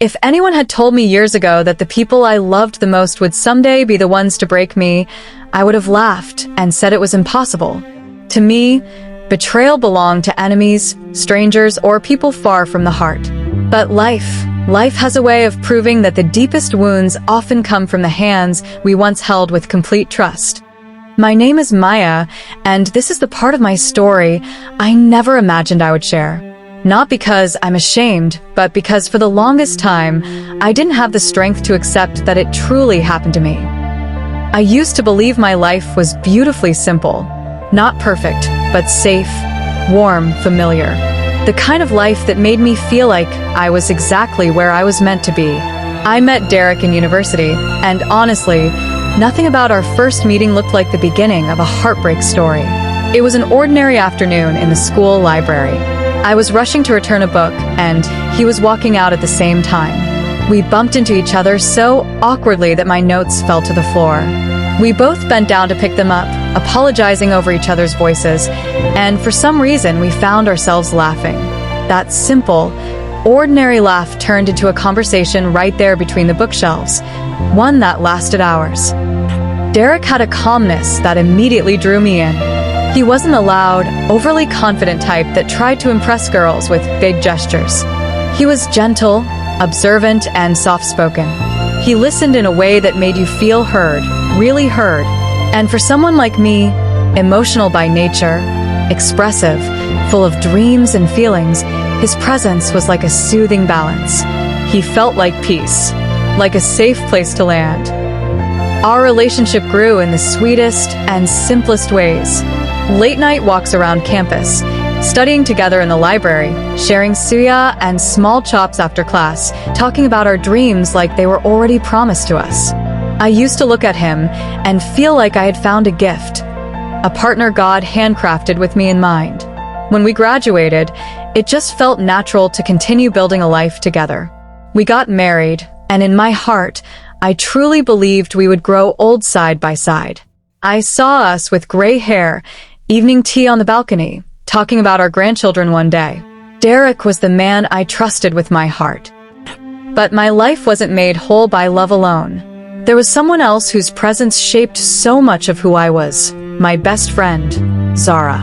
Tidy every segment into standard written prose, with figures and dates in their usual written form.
If anyone had told me years ago that the people I loved the most would someday be the ones to break me, I would have laughed and said it was impossible. To me, betrayal belonged to enemies, strangers, or people far from the heart. But life has a way of proving that the deepest wounds often come from the hands we once held with complete trust. My name is Maya, and this is the part of my story I never imagined I would share. Not because I'm ashamed, but because for the longest time, I didn't have the strength to accept that it truly happened to me. I used to believe my life was beautifully simple. Not perfect, but safe, warm, familiar. The kind of life that made me feel like I was exactly where I was meant to be. I met Derek in university, and honestly, nothing about our first meeting looked like the beginning of a heartbreak story. It was an ordinary afternoon in the school library. I was rushing to return a book, and he was walking out at the same time. We bumped into each other so awkwardly that my notes fell to the floor. We both bent down to pick them up, apologizing over each other's voices, and for some reason we found ourselves laughing. That simple, ordinary laugh turned into a conversation right there between the bookshelves, one that lasted hours. Derek had a calmness that immediately drew me in. He wasn't a loud, overly confident type that tried to impress girls with big gestures. He was gentle, observant, and soft-spoken. He listened in a way that made you feel heard, really heard. And for someone like me, emotional by nature, expressive, full of dreams and feelings, his presence was like a soothing balance. He felt like peace, like a safe place to land. Our relationship grew in the sweetest and simplest ways. Late-night walks around campus, studying together in the library, sharing suya and small chops after class, talking about our dreams like they were already promised to us. I used to look at him and feel like I had found a gift, a partner God handcrafted with me in mind. When we graduated, it just felt natural to continue building a life together. We got married, and in my heart, I truly believed we would grow old side by side. I saw us with gray hair, evening tea on the balcony, talking about our grandchildren one day. Derek was the man I trusted with my heart. But my life wasn't made whole by love alone. There was someone else whose presence shaped so much of who I was, my best friend, Zara.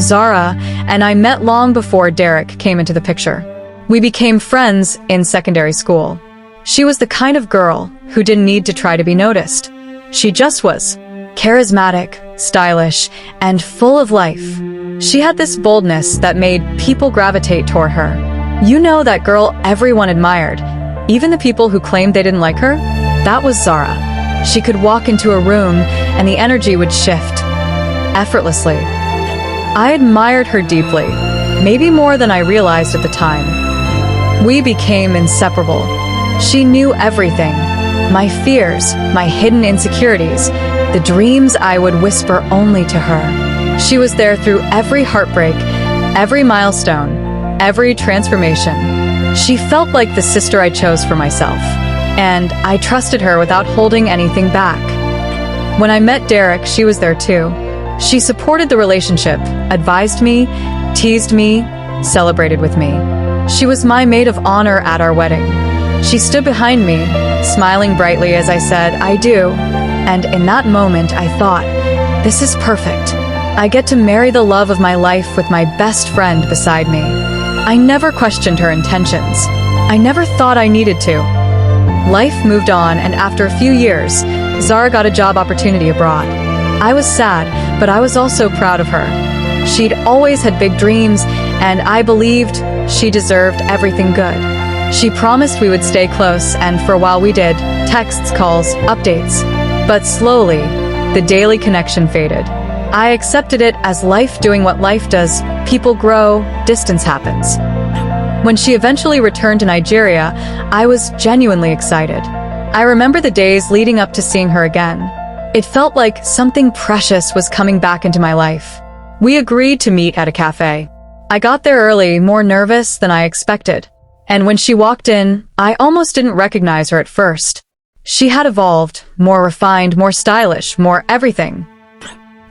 Zara and I met long before Derek came into the picture. We became friends in secondary school. She was the kind of girl who didn't need to try to be noticed. She just was. Charismatic, stylish, and full of life. She had this boldness that made people gravitate toward her. You know that girl everyone admired, even the people who claimed they didn't like her? That was Zara. She could walk into a room and the energy would shift, effortlessly. I admired her deeply, maybe more than I realized at the time. We became inseparable. She knew everything. My fears, my hidden insecurities, the dreams I would whisper only to her. She was there through every heartbreak, every milestone, every transformation. She felt like the sister I chose for myself, and I trusted her without holding anything back. When I met Derek, she was there too. She supported the relationship, advised me, teased me, celebrated with me. She was my maid of honor at our wedding. She stood behind me, smiling brightly as I said, "I do." And in that moment, I thought, this is perfect. I get to marry the love of my life with my best friend beside me. I never questioned her intentions. I never thought I needed to. Life moved on, and after a few years, Zara got a job opportunity abroad. I was sad, but I was also proud of her. She'd always had big dreams, and I believed she deserved everything good. She promised we would stay close, and for a while we did, texts, calls, updates. But slowly, the daily connection faded. I accepted it as life doing what life does. People grow, distance happens. When she eventually returned to Nigeria, I was genuinely excited. I remember the days leading up to seeing her again. It felt like something precious was coming back into my life. We agreed to meet at a cafe. I got there early, more nervous than I expected. And when she walked in, I almost didn't recognize her at first. She had evolved, more refined, more stylish, more everything.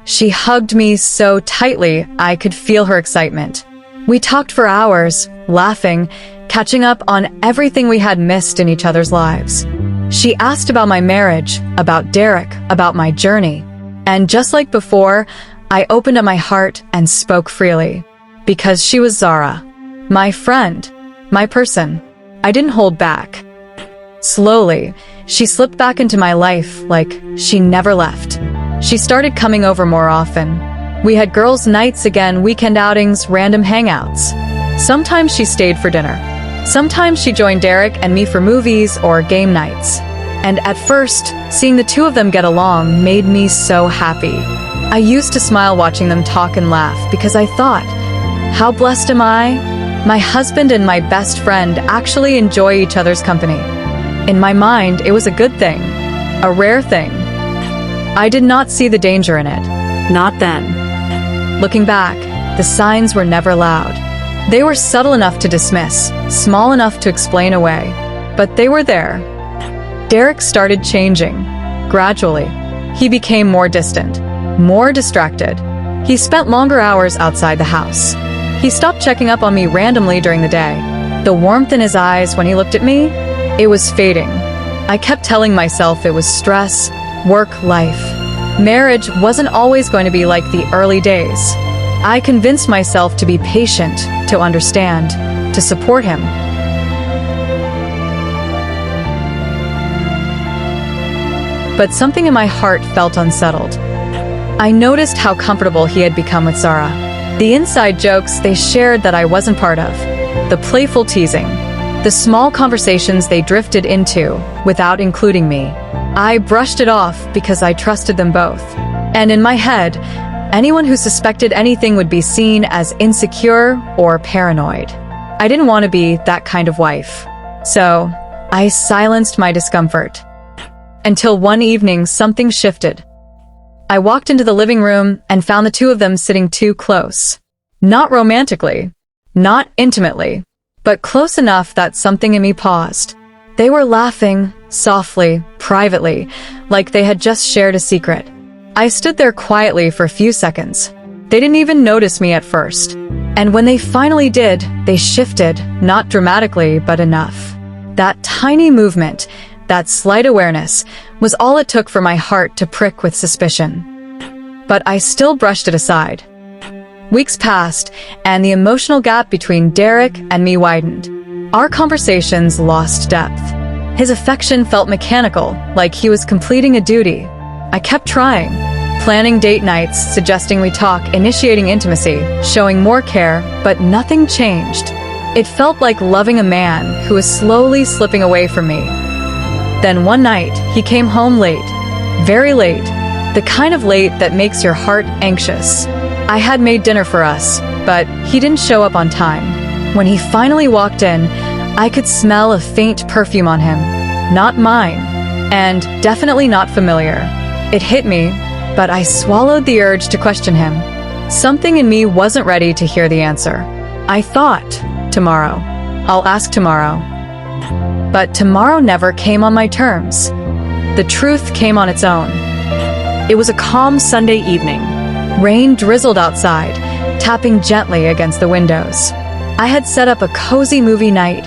She hugged me so tightly I could feel her excitement. We talked for hours, laughing, catching up on everything we had missed in each other's lives. She asked about my marriage, about Derek, about my journey. And just like before, I opened up my heart and spoke freely. Because she was Zara, my friend, my person. I didn't hold back. Slowly, she slipped back into my life like she never left. She started coming over more often. We had girls' nights again, weekend outings, random hangouts. Sometimes she stayed for dinner. Sometimes she joined Derek and me for movies or game nights. And at first, seeing the two of them get along made me so happy. I used to smile watching them talk and laugh because I thought, how blessed am I? My husband and my best friend actually enjoy each other's company. In my mind, it was a good thing, a rare thing. I did not see the danger in it. Not then. Looking back, the signs were never loud. They were subtle enough to dismiss, small enough to explain away, but they were there. Derek started changing. Gradually, he became more distant, more distracted. He spent longer hours outside the house. He stopped checking up on me randomly during the day. The warmth in his eyes when he looked at me, it was fading. I kept telling myself it was stress, work, life. Marriage wasn't always going to be like the early days. I convinced myself to be patient, to understand, to support him. But something in my heart felt unsettled. I noticed how comfortable he had become with Zara. The inside jokes they shared that I wasn't part of. The playful teasing. The small conversations they drifted into without including me. I brushed it off because I trusted them both. And in my head, anyone who suspected anything would be seen as insecure or paranoid. I didn't want to be that kind of wife. So, I silenced my discomfort. Until one evening, something shifted. I walked into the living room and found the two of them sitting too close. Not romantically, not intimately, but close enough that something in me paused. They were laughing, softly, privately, like they had just shared a secret. I stood there quietly for a few seconds. They didn't even notice me at first. And when they finally did, they shifted, not dramatically, but enough. That tiny movement, that slight awareness, was all it took for my heart to prick with suspicion. But I still brushed it aside. Weeks passed, and the emotional gap between Derek and me widened. Our conversations lost depth. His affection felt mechanical, like he was completing a duty. I kept trying, planning date nights, suggesting we talk, initiating intimacy, showing more care, but nothing changed. It felt like loving a man who was slowly slipping away from me. Then one night, he came home late, very late, the kind of late that makes your heart anxious. I had made dinner for us, but he didn't show up on time. When he finally walked in, I could smell a faint perfume on him. Not mine, and definitely not familiar. It hit me, but I swallowed the urge to question him. Something in me wasn't ready to hear the answer. I thought, tomorrow. I'll ask tomorrow. But tomorrow never came on my terms. The truth came on its own. It was a calm Sunday evening. Rain drizzled outside, tapping gently against the windows. I had set up a cozy movie night,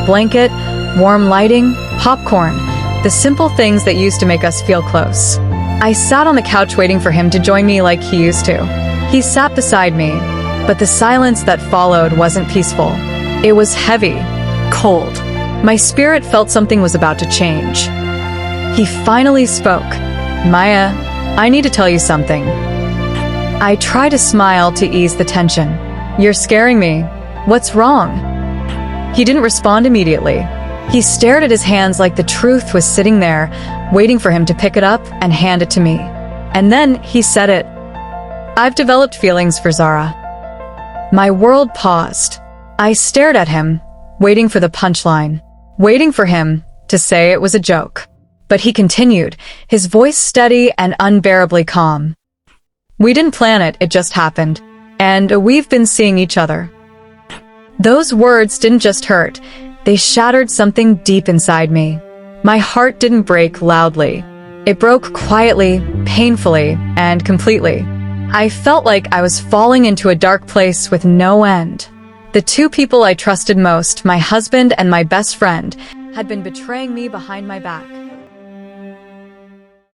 blanket, warm lighting, popcorn, the simple things that used to make us feel close. I sat on the couch waiting for him to join me like he used to. He sat beside me, but the silence that followed wasn't peaceful. It was heavy, cold. My spirit felt something was about to change. He finally spoke. "Maya, I need to tell you something." I tried to smile to ease the tension. "You're scaring me. What's wrong?" He didn't respond immediately. He stared at his hands like the truth was sitting there, waiting for him to pick it up and hand it to me. And then he said it. "I've developed feelings for Zara." My world paused. I stared at him, waiting for the punchline, waiting for him to say it was a joke. But he continued, his voice steady and unbearably calm. "We didn't plan it, it just happened. And we've been seeing each other." Those words didn't just hurt, they shattered something deep inside me. My heart didn't break loudly. It broke quietly, painfully, and completely. I felt like I was falling into a dark place with no end. The two people I trusted most, my husband and my best friend, had been betraying me behind my back.